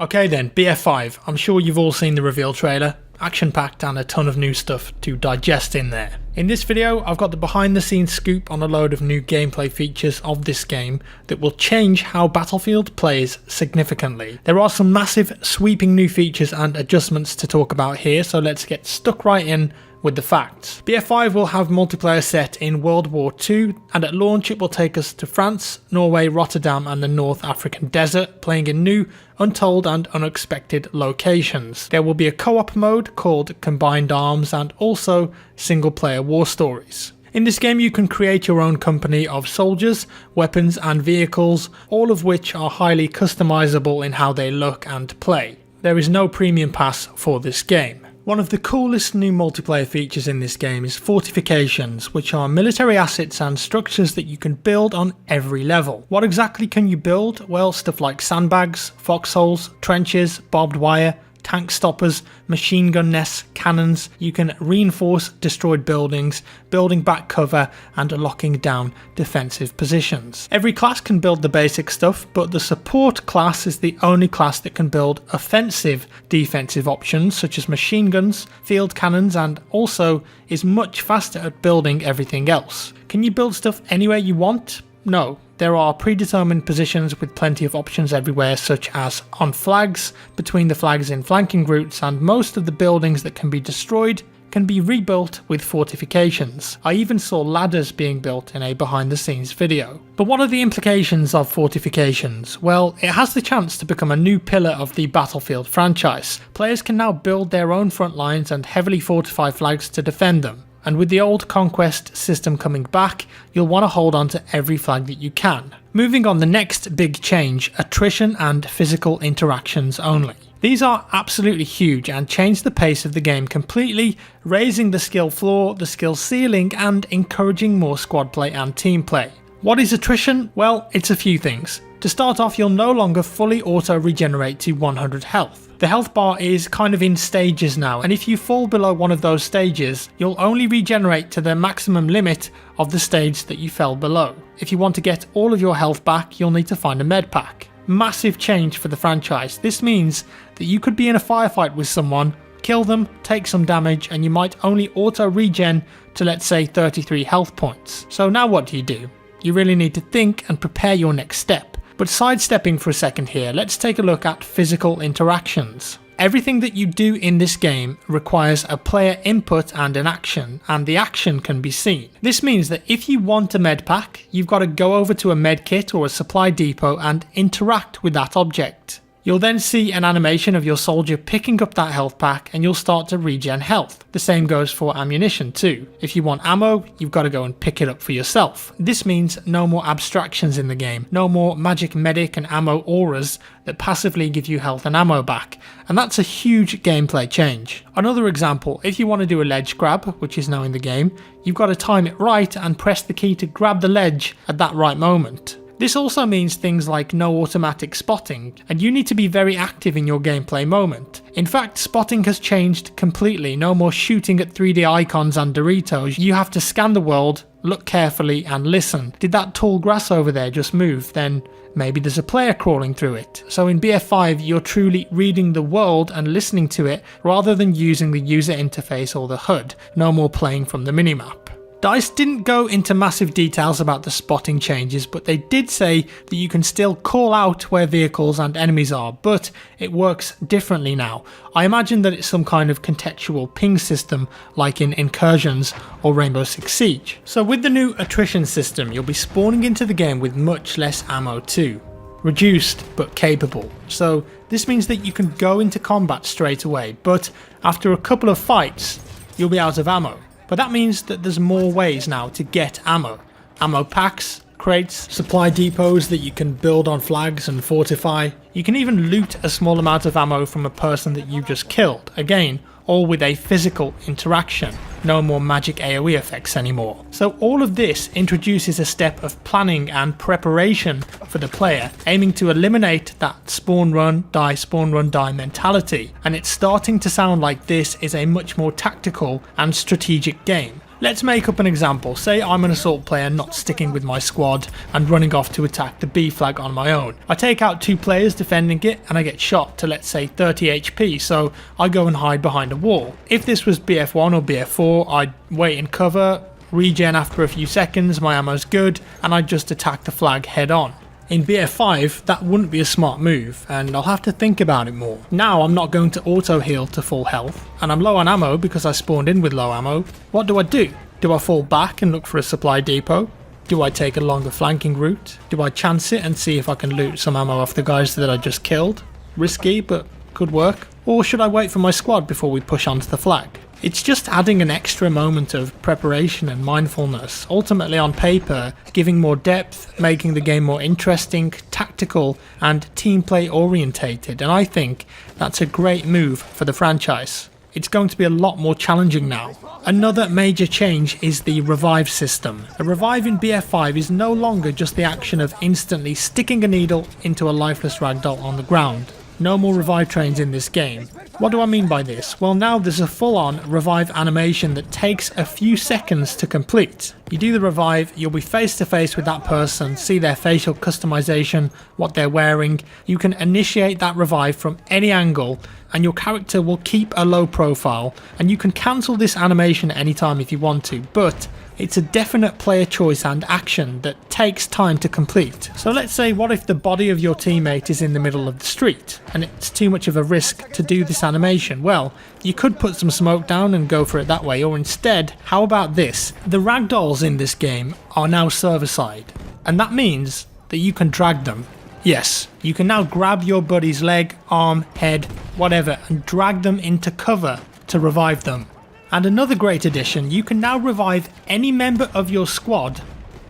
Okay then, BF5, I'm sure you've all seen the reveal trailer. Action-packed and a ton of new stuff to digest in there. In this video, I've got the behind the scenes scoop on a load of new gameplay features of this game that will change how Battlefield plays significantly. There are some massive sweeping new features and adjustments to talk about here, so let's get stuck right in with the facts. BF5 will have multiplayer set in World War II, and at launch it will take us to France, Norway, Rotterdam and the North African desert, playing in new, untold and unexpected locations. There will be a co-op mode called Combined Arms and also single player war stories. In this game you can create your own company of soldiers, weapons and vehicles, all of which are highly customizable in how they look and play. There is no premium pass for this game. One of the coolest new multiplayer features in this game is fortifications, which are military assets and structures that you can build on every level. What exactly can you build? Well, stuff like sandbags, foxholes, trenches, barbed wire, tank stoppers, machine gun nests, cannons. You can reinforce destroyed buildings, building back cover and locking down defensive positions. Every class can build the basic stuff, but the support class is the only class that can build offensive defensive options such as machine guns, field cannons, and also is much faster at building everything else. Can you build stuff anywhere you want? No. There are predetermined positions with plenty of options everywhere, such as on flags, between the flags in flanking routes, and most of the buildings that can be destroyed can be rebuilt with fortifications. I even saw ladders being built in a behind the scenes video. But what are the implications of fortifications? Well, it has the chance to become a new pillar of the Battlefield franchise. Players can now build their own front lines and heavily fortify flags to defend them. And with the old conquest system coming back, you'll want to hold on to every flag that you can. Moving on, the next big change, attrition and physical interactions only. These are absolutely huge and change the pace of the game completely, raising the skill floor, the skill ceiling, and encouraging more squad play and team play. What is attrition? Well, it's a few things. To start off, you'll no longer fully auto-regenerate to 100 health. The health bar is kind of in stages now, and if you fall below one of those stages, you'll only regenerate to the maximum limit of the stage that you fell below. If you want to get all of your health back, you'll need to find a med pack. Massive change for the franchise. This means that you could be in a firefight with someone, kill them, take some damage, and you might only auto-regen to, let's say, 33 health points. So now what do? You really need to think and prepare your next step. But sidestepping for a second here, let's take a look at physical interactions. Everything that you do in this game requires a player input and an action, and the action can be seen. This means that if you want a med pack, you've got to go over to a med kit or a supply depot and interact with that object. You'll then see an animation of your soldier picking up that health pack and you'll start to regen health. The same goes for ammunition too. If you want ammo, you've got to go and pick it up for yourself. This means no more abstractions in the game, no more magic medic and ammo auras that passively give you health and ammo back, and that's a huge gameplay change. Another example, if you want to do a ledge grab, which is now in the game, you've got to time it right and press the key to grab the ledge at that right moment. This also means things like no automatic spotting, and you need to be very active in your gameplay moment. In fact, spotting has changed completely, no more shooting at 3D icons and Doritos. You have to scan the world, look carefully and listen. Did that tall grass over there just move? Then maybe there's a player crawling through it. So in BF5 you're truly reading the world and listening to it rather than using the user interface or the HUD. No more playing from the minimap. DICE didn't go into massive details about the spotting changes, but they did say that you can still call out where vehicles and enemies are, but it works differently now. I imagine that it's some kind of contextual ping system like in Incursions or Rainbow Six Siege. So with the new attrition system, you'll be spawning into the game with much less ammo too. Reduced but capable. So this means that you can go into combat straight away, but after a couple of fights, you'll be out of ammo. But that means that there's more ways now to get ammo. Ammo packs, crates, supply depots that you can build on flags and fortify. You can even loot a small amount of ammo from a person that you just killed. Again, all with a physical interaction. No more magic AoE effects anymore. So all of this introduces a step of planning and preparation for the player, aiming to eliminate that spawn run die mentality. And it's starting to sound like this is a much more tactical and strategic game. Let's make up an example. Say I'm an assault player not sticking with my squad and running off to attack the B flag on my own. I take out 2 players defending it and I get shot to, let's say, 30 HP, so I go and hide behind a wall. If this was BF1 or BF4, I'd wait in cover, regen after a few seconds, my ammo's good, and I'd just attack the flag head on. In BF5, that wouldn't be a smart move, and I'll have to think about it more. Now I'm not going to auto heal to full health, and I'm low on ammo because I spawned in with low ammo. What do? Do I fall back and look for a supply depot? Do I take a longer flanking route? Do I chance it and see if I can loot some ammo off the guys that I just killed? Risky, but could work. Or should I wait for my squad before we push onto the flag? It's just adding an extra moment of preparation and mindfulness, ultimately on paper, giving more depth, making the game more interesting, tactical, and team play orientated, and I think that's a great move for the franchise. It's going to be a lot more challenging now. Another major change is the revive system. A revive in BF5 is no longer just the action of instantly sticking a needle into a lifeless ragdoll on the ground. No more revive trains in this game. What do I mean by this? Well, now there's a full-on revive animation that takes a few seconds to complete. You do the revive, you'll be face to face with that person, see their facial customization, what they're wearing. You can initiate that revive from any angle and your character will keep a low profile, and you can cancel this animation at any time if you want to, but it's a definite player choice and action that takes time to complete. So let's say, what if the body of your teammate is in the middle of the street and it's too much of a risk to do this animation? Well, you could put some smoke down and go for it that way, or instead, how about this? The ragdolls in this game are now server-side, and that means that you can drag them. Yes, you can now grab your buddy's leg, arm, head, whatever, and drag them into cover to revive them. And another great addition, you can now revive any member of your squad,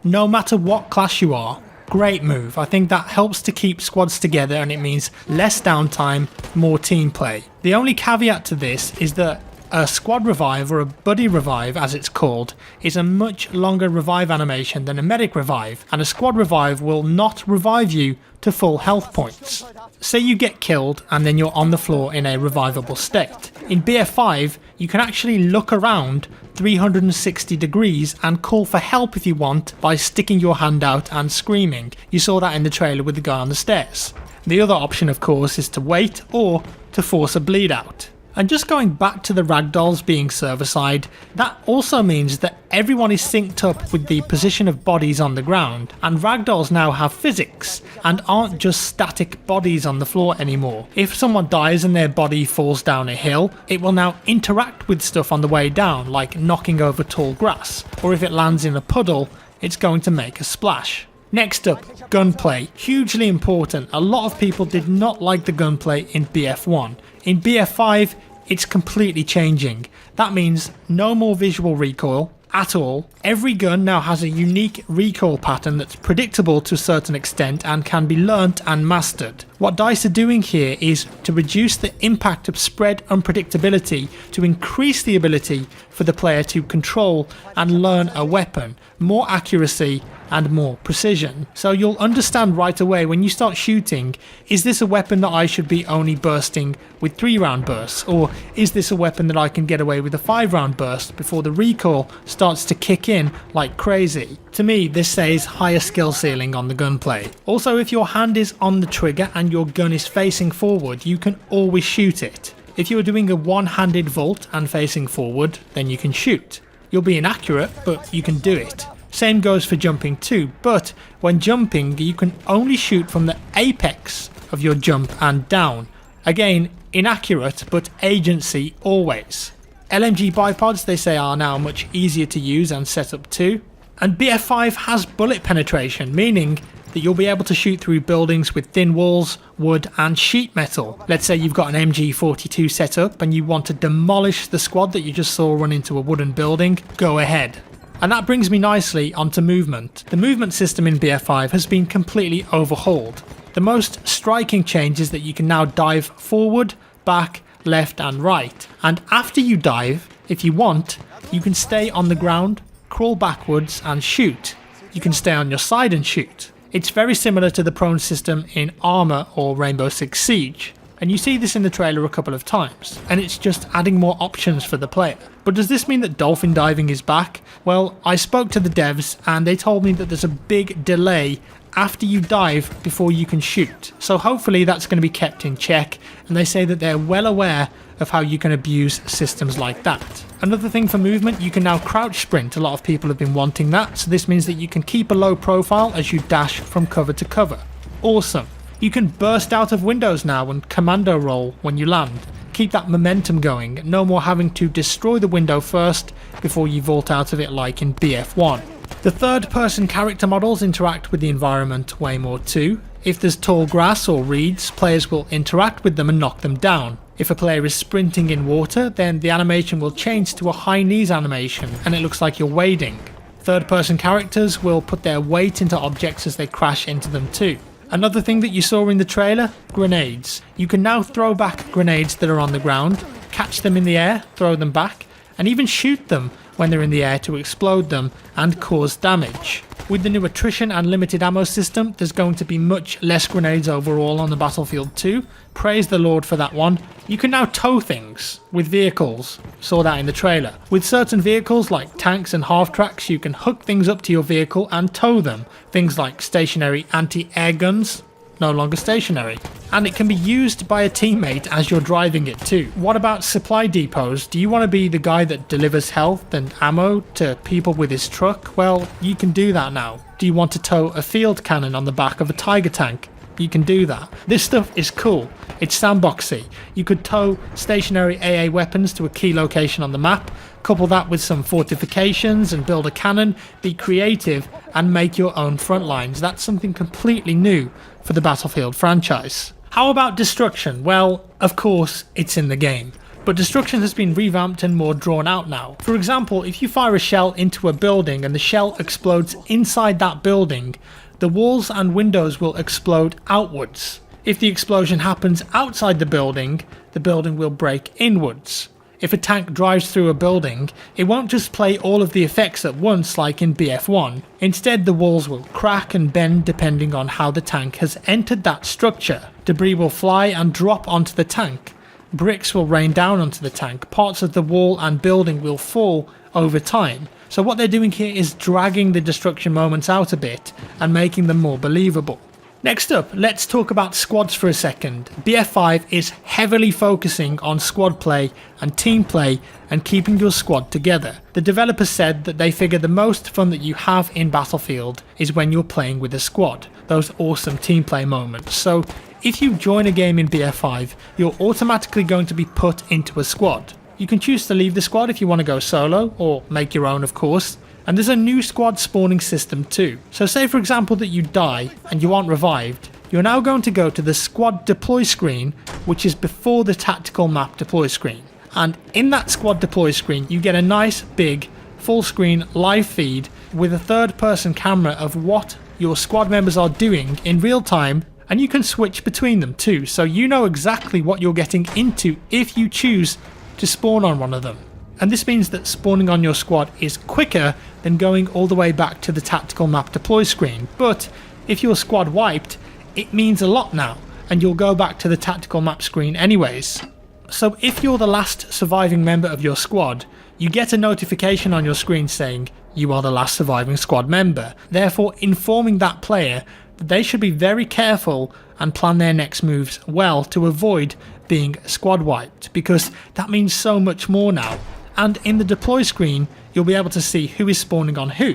no matter what class you are. Great move. I think that helps to keep squads together, and it means less downtime, more team play. The only caveat to this is that a squad revive, or a buddy revive as it's called, is a much longer revive animation than a medic revive, and a squad revive will not revive you to full health points. Say you get killed and then you're on the floor in a revivable state. In BF5, you can actually look around 360 degrees and call for help if you want by sticking your hand out and screaming. You saw that in the trailer with the guy on the stairs. The other option, of course, is to wait or to force a bleed out. And just going back to the ragdolls being server-side, that also means that everyone is synced up with the position of bodies on the ground, and ragdolls now have physics, and aren't just static bodies on the floor anymore. If someone dies and their body falls down a hill, it will now interact with stuff on the way down, like knocking over tall grass, or if it lands in a puddle, it's going to make a splash. Next up, gunplay. Hugely important. A lot of people did not like the gunplay in BF1. In BF5, it's completely changing. That means no more visual recoil at all. Every gun now has a unique recoil pattern that's predictable to a certain extent and can be learnt and mastered. What DICE are doing here is to reduce the impact of spread unpredictability to increase the ability for the player to control and learn a weapon, more accuracy and more precision. So you'll understand right away when you start shooting, is this a weapon that I should be only bursting with 3-round bursts, or is this a weapon that I can get away with a 5-round burst before the recoil starts to kick in like crazy? To me, this says higher skill ceiling on the gunplay. Also, if your hand is on the trigger and your gun is facing forward, you can always shoot it. If you're doing a one-handed vault and facing forward, then you can shoot. You'll be inaccurate, but you can do it. Same goes for jumping too, but when jumping you can only shoot from the apex of your jump and down. Again, inaccurate, but agency always. LMG bipods, they say, are now much easier to use and set up too. And BF5 has bullet penetration, meaning that you'll be able to shoot through buildings with thin walls, wood and sheet metal. Let's say you've got an MG42 set up and you want to demolish the squad that you just saw run into a wooden building, go ahead. And that brings me nicely onto movement. The movement system in BF5 has been completely overhauled. The most striking change is that you can now dive forward, back, left and right. And after you dive, if you want, you can stay on the ground, crawl backwards and shoot. You can stay on your side and shoot. It's very similar to the prone system in Armour or Rainbow Six Siege. And you see this in the trailer a couple of times, and it's just adding more options for the player. But does this mean that dolphin diving is back? Well, I spoke to the devs and they told me that there's a big delay after you dive before you can shoot. So hopefully that's going to be kept in check, and they say that they're well aware of how you can abuse systems like that. Another thing for movement, you can now crouch sprint. A lot of people have been wanting that, so this means that you can keep a low profile as you dash from cover to cover. Awesome. You can burst out of windows now and commando roll when you land. Keep that momentum going, no more having to destroy the window first before you vault out of it like in BF1. The third person character models interact with the environment way more too. If there's tall grass or reeds, players will interact with them and knock them down. If a player is sprinting in water, then the animation will change to a high knees animation and it looks like you're wading. Third person characters will put their weight into objects as they crash into them too. Another thing that you saw in the trailer, grenades. You can now throw back grenades that are on the ground, catch them in the air, throw them back, and even shoot them when they're in the air to explode them and cause damage. With the new attrition and limited ammo system, there's going to be much less grenades overall on the Battlefield 2. Praise the Lord for that one. You can now tow things with vehicles. Saw that in the trailer. With certain vehicles like tanks and half-tracks, you can hook things up to your vehicle and tow them. Things like stationary anti-air guns, no longer stationary. And it can be used by a teammate as you're driving it too. What about supply depots? Do you want to be the guy that delivers health and ammo to people with his truck? Well, you can do that now. Do you want to tow a field cannon on the back of a Tiger tank? You can do that. This stuff is cool. It's sandboxy. You could tow stationary AA weapons to a key location on the map, couple that with some fortifications and build a cannon, be creative and make your own front lines. That's something completely new for the Battlefield franchise. How about destruction? Well, of course, it's in the game. But destruction has been revamped and more drawn out now. For example, if you fire a shell into a building and the shell explodes inside that building, the walls and windows will explode outwards. If the explosion happens outside the building will break inwards. If a tank drives through a building, it won't just play all of the effects at once like in BF1. Instead, the walls will crack and bend depending on how the tank has entered that structure. Debris will fly and drop onto the tank. Bricks will rain down onto the tank. Parts of the wall and building will fall over time. So what they're doing here is dragging the destruction moments out a bit and making them more believable. Next up, let's talk about squads for a second. BF5 is heavily focusing on squad play and team play and keeping your squad together. The developers said that they figure the most fun that you have in Battlefield is when you're playing with a squad, those awesome team play moments. So if you join a game in BF5, you're automatically going to be put into a squad. You can choose to leave the squad if you want to go solo, or make your own of course. And there's a new squad spawning system too. So say for example that you die and you aren't revived, you're now going to go to the squad deploy screen, which is before the tactical map deploy screen. And in that squad deploy screen you get a nice big full screen live feed with a third person camera of what your squad members are doing in real time, and you can switch between them too, so you know exactly what you're getting into if you choose to spawn on one of them. And this means that spawning on your squad is quicker than going all the way back to the tactical map deploy screen. But if your squad wiped, it means a lot now, and you'll go back to the tactical map screen anyways. So if you're the last surviving member of your squad, you get a notification on your screen saying you are the last surviving squad member, therefore informing that player that they should be very careful and plan their next moves well to avoid being squad wiped, because that means so much more now. And in the deploy screen you'll be able to see who is spawning on who.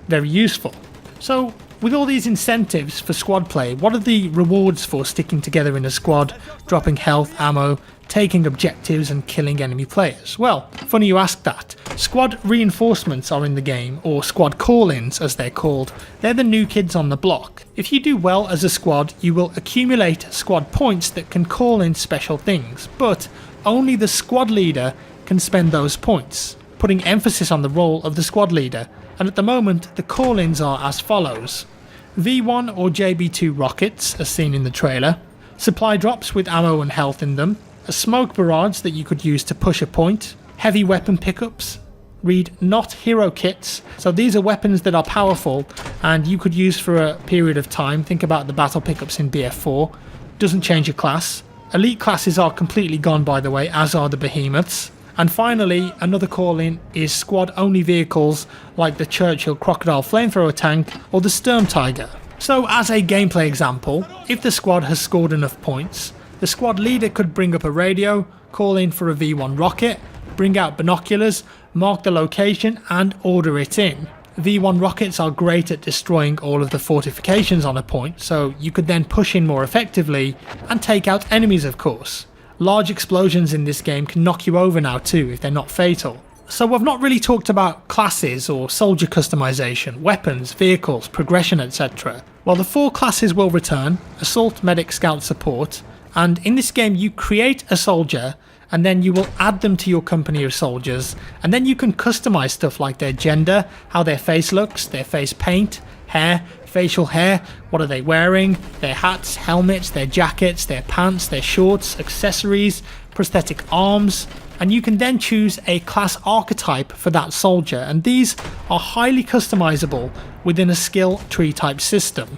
Very useful. So with all these incentives for squad play, what are the rewards for sticking together in a squad, dropping health, ammo, taking objectives and killing enemy players? Well, funny you ask that. Squad reinforcements are in the game, or squad call-ins as they're called. They're the new kids on the block. If you do well as a squad, you will accumulate squad points that can call in special things, but only the squad leader can spend those points, putting emphasis on the role of the squad leader. And at the moment, the call-ins are as follows: V1 or JB2 rockets, as seen in the trailer, supply drops with ammo and health in them, a smoke barrage that you could use to push a point, heavy weapon pickups, read not hero kits, so these are weapons that are powerful and you could use for a period of time. Think about the battle pickups in BF4, doesn't change your class. Elite classes are completely gone, by the way, as are the behemoths. And finally, another call-in is squad-only vehicles like the Churchill Crocodile Flamethrower Tank or the Sturm Tiger. So as a gameplay example, if the squad has scored enough points, the squad leader could bring up a radio, call in for a V1 rocket, bring out binoculars, mark the location and order it in. V1 rockets are great at destroying all of the fortifications on a point, so you could then push in more effectively and take out enemies, of course. Large explosions in this game can knock you over now too if they're not fatal. So I've not really talked about classes or soldier customization, weapons, vehicles, progression, etc. Well, the 4 classes will return: Assault, Medic, Scout, Support, and in this game you create a soldier and then you will add them to your company of soldiers, and then you can customize stuff like their gender, how their face looks, their face paint, hair, facial hair, what are they wearing, their hats, helmets, their jackets, their pants, their shorts, accessories, prosthetic arms, and you can then choose a class archetype for that soldier, and these are highly customizable within a skill tree type system.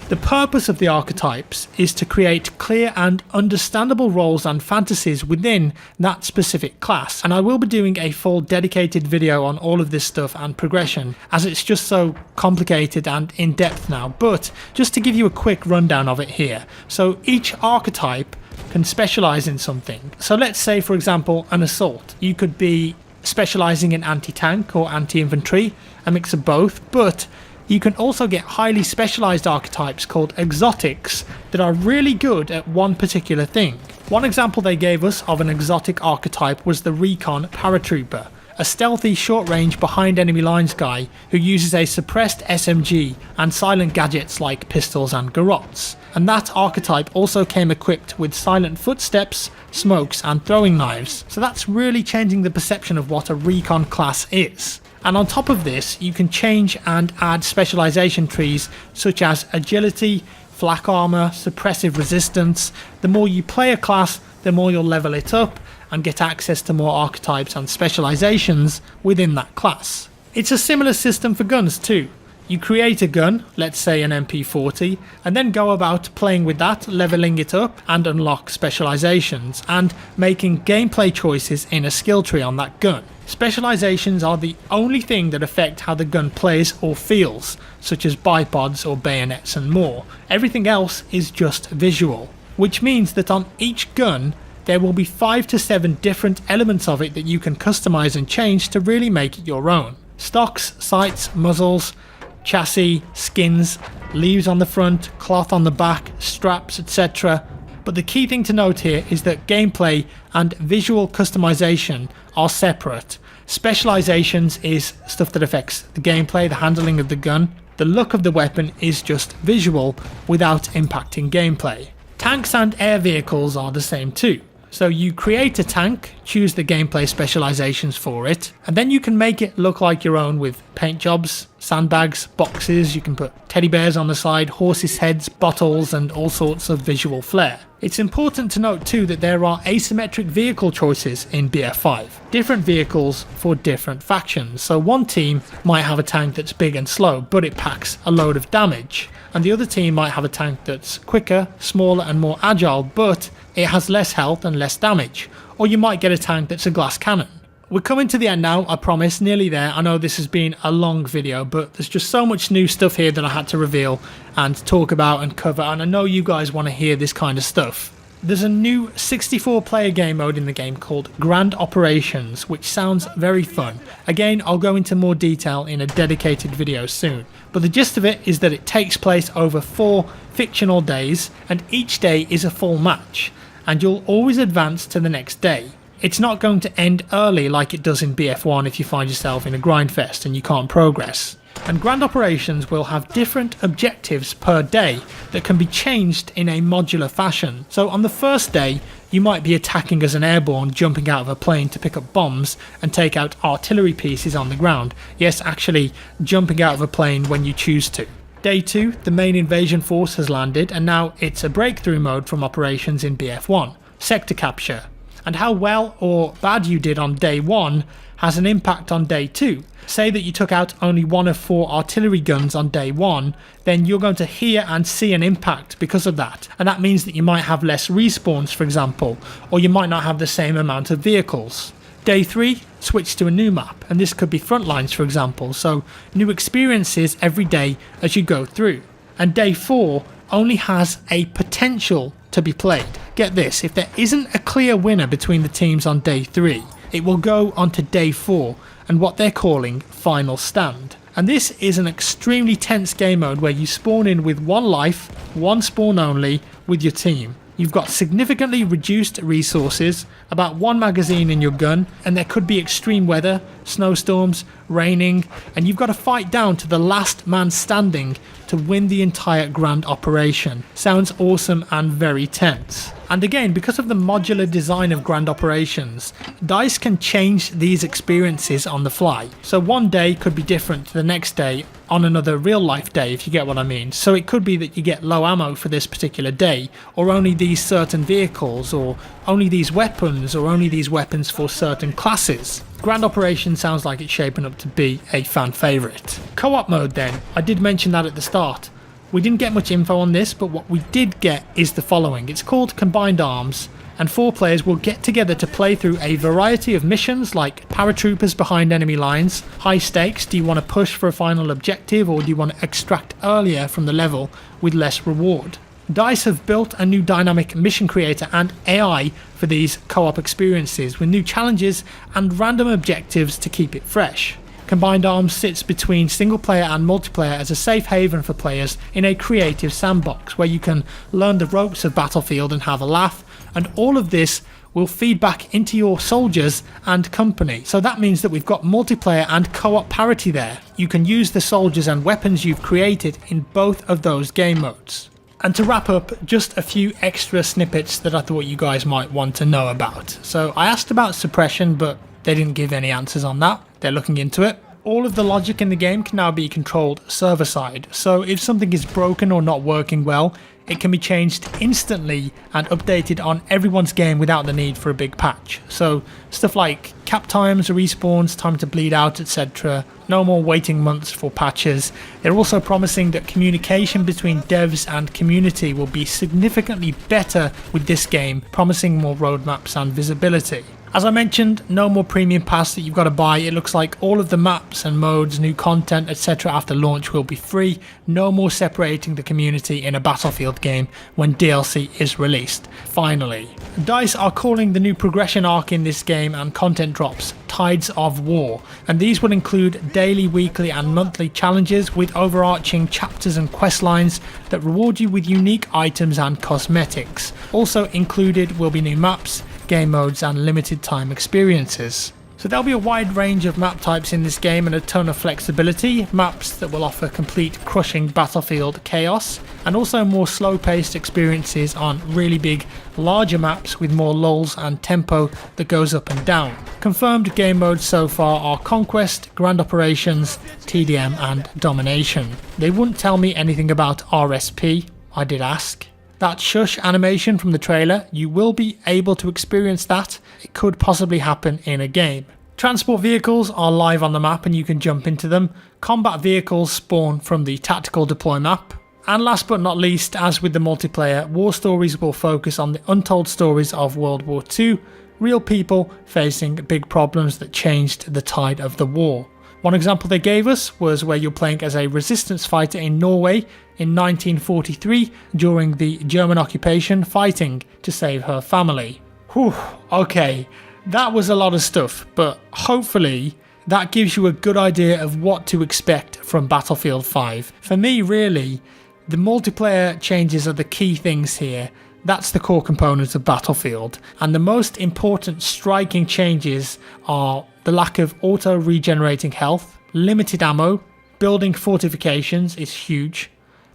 The purpose of the archetypes is to create clear and understandable roles and fantasies within that specific class, and I will be doing a full dedicated video on all of this stuff and progression, as it's just so complicated and in-depth now, but just to give you a quick rundown of it here. So each archetype can specialize in something. So let's say, for example, an assault. You could be specializing in anti-tank or anti-infantry, a mix of both, but you can also get highly specialized archetypes called exotics that are really good at one particular thing. One example they gave us of an exotic archetype was the Recon Paratrooper, a stealthy short-range behind enemy lines guy who uses a suppressed SMG and silent gadgets like pistols and garrotes. And that archetype also came equipped with silent footsteps, smokes and throwing knives, so that's really changing the perception of what a Recon class is. And on top of this, you can change and add specialization trees such as agility, flak armor, suppressive resistance. The more you play a class, the more you'll level it up and get access to more archetypes and specializations within that class. It's a similar system for guns too. You create a gun, let's say an MP40, and then go about playing with that, leveling it up and unlock specializations and making gameplay choices in a skill tree on that gun. Specializations are the only thing that affect how the gun plays or feels, such as bipods or bayonets and more. Everything else is just visual, which means that on each gun there will be 5 to 7 different elements of it that you can customize and change to really make it your own. Stocks, sights, muzzles, chassis, skins, leaves on the front, cloth on the back, straps, etc. But the key thing to note here is that gameplay and visual customization are separate. Specializations is stuff that affects the gameplay, the handling of the gun. The look of the weapon is just visual without impacting gameplay. Tanks and air vehicles are the same too. So you create a tank, choose the gameplay specializations for it, and then you can make it look like your own with paint jobs, sandbags, boxes. You can put teddy bears on the side, horses' heads, bottles, and all sorts of visual flair. It's important to note too that there are asymmetric vehicle choices in BF5. Different vehicles for different factions. So one team might have a tank that's big and slow, but it packs a load of damage. And the other team might have a tank that's quicker, smaller and more agile, but it has less health and less damage. Or you might get a tank that's a glass cannon. We're coming to the end now, I promise, nearly there. I know this has been a long video, but there's just so much new stuff here that I had to reveal and talk about and cover, and I know you guys want to hear this kind of stuff. There's a new 64-player game mode in the game called Grand Operations, which sounds very fun. Again, I'll go into more detail in a dedicated video soon. But the gist of it is that it takes place over 4 fictional days, and each day is a full match, and you'll always advance to the next day. It's not going to end early like it does in BF1 if you find yourself in a grind fest and you can't progress. And Grand Operations will have different objectives per day that can be changed in a modular fashion. So on the first day, you might be attacking as an airborne, jumping out of a plane to pick up bombs and take out artillery pieces on the ground. Yes, actually jumping out of a plane when you choose to. Day 2, the main invasion force has landed, and now it's a breakthrough mode from operations in BF1, sector capture. and how well or bad you did on day 1 has an impact on day 2. Say that you took out only 1 of 4 artillery guns on day 1, then you're going to hear and see an impact because of that, and that means that you might have less respawns, for example, or you might not have the same amount of vehicles. Day 3, switch to a new map, and this could be Frontlines, for example, so new experiences every day as you go through. And day 4 only has a potential to be played. Get this, if there isn't a clear winner between the teams on day 3, it will go on to day 4 and what they're calling Final Stand. And this is an extremely tense game mode where you spawn in with 1 life, 1 spawn only, with your team. You've got significantly reduced resources, about 1 magazine in your gun, and there could be extreme weather, snowstorms, raining, and you've got to fight down to the last man standing to win the entire grand operation. Sounds awesome and very tense. And again, because of the modular design of grand operations, DICE can change these experiences on the fly. So one day could be different to the next day on another real life day, if you get what I mean. So it could be that you get low ammo for this particular day, or only these certain vehicles, or only these weapons, or only these weapons for certain classes. Grand Operation sounds like it's shaping up to be a fan favourite. Co-op mode then, I did mention that at the start. We didn't get much info on this, but what we did get is the following. It's called Combined Arms, and 4 players will get together to play through a variety of missions like paratroopers behind enemy lines, high stakes, do you want to push for a final objective or do you want to extract earlier from the level with less reward. DICE have built a new dynamic mission creator and AI for these co-op experiences with new challenges and random objectives to keep it fresh. Combined Arms sits between single player and multiplayer as a safe haven for players in a creative sandbox where you can learn the ropes of Battlefield and have a laugh, and all of this will feed back into your soldiers and company. So that means that we've got multiplayer and co-op parity there. You can use the soldiers and weapons you've created in both of those game modes. And to wrap up, just a few extra snippets that I thought you guys might want to know about. So I asked about suppression, but they didn't give any answers on that. They're looking into it. All of the logic in the game can now be controlled server side, so if something is broken or not working well, it can be changed instantly and updated on everyone's game without the need for a big patch. So stuff like cap times, respawns, time to bleed out, etc. No more waiting months for patches. They're also promising that communication between devs and community will be significantly better with this game, promising more roadmaps and visibility. As I mentioned, no more premium pass that you've got to buy. It looks like all of the maps and modes, new content, etc. after launch will be free. No more separating the community in a Battlefield game when DLC is released. Finally, DICE are calling the new progression arc in this game and content drops Tides of War, and these will include daily, weekly and monthly challenges with overarching chapters and quest lines that reward you with unique items and cosmetics. Also included will be new maps, game modes and limited time experiences. So there'll be a wide range of map types in this game and a ton of flexibility, maps that will offer complete crushing Battlefield chaos, and also more slow paced experiences on really big, larger maps with more lulls and tempo that goes up and down. Confirmed game modes so far are Conquest, Grand Operations, TDM and Domination. They wouldn't tell me anything about RSP, I did ask. That shush animation from the trailer, you will be able to experience that. It could possibly happen in a game. Transport vehicles are live on the map and you can jump into them. Combat vehicles spawn from the tactical deploy map. And last but not least, as with the multiplayer, war stories will focus on the untold stories of World War II, real people facing big problems that changed the tide of the war. One example they gave us was where you're playing as a resistance fighter in Norway in 1943 during the German occupation, fighting to save her family. Whew, okay, that was a lot of stuff, but hopefully that gives you a good idea of what to expect from Battlefield 5. For me, really, the multiplayer changes are the key things here. That's the core component of Battlefield, and the most important striking changes are the lack of auto-regenerating health, limited ammo, building fortifications is huge,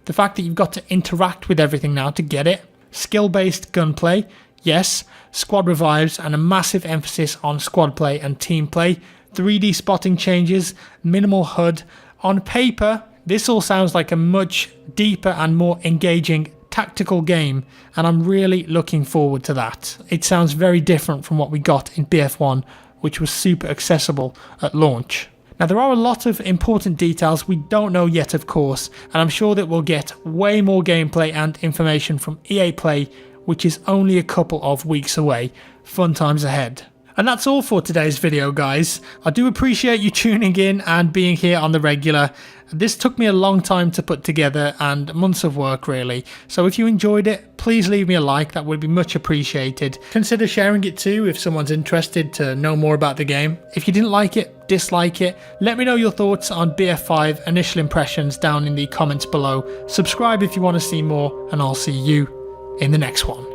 the fact that you've got to interact with everything now to get it, skill-based gunplay, yes, squad revives and a massive emphasis on squad play and team play, 3D spotting changes, minimal HUD. On paper, this all sounds like a much deeper and more engaging tactical game, and I'm really looking forward to that. It sounds very different from what we got in BF1, which was super accessible at launch. Now there are a lot of important details we don't know yet, of course, and I'm sure that we'll get way more gameplay and information from EA Play, which is only a couple of weeks away. Fun times ahead. And that's all for today's video, guys. I do appreciate you tuning in and being here on the regular. This took me a long time to put together and months of work really, so if you enjoyed it, please leave me a like, that would be much appreciated. Consider sharing it too if someone's interested to know more about the game. If you didn't like it, dislike it, let me know your thoughts on BF5 initial impressions down in the comments below. Subscribe if you want to see more, and I'll see you in the next one.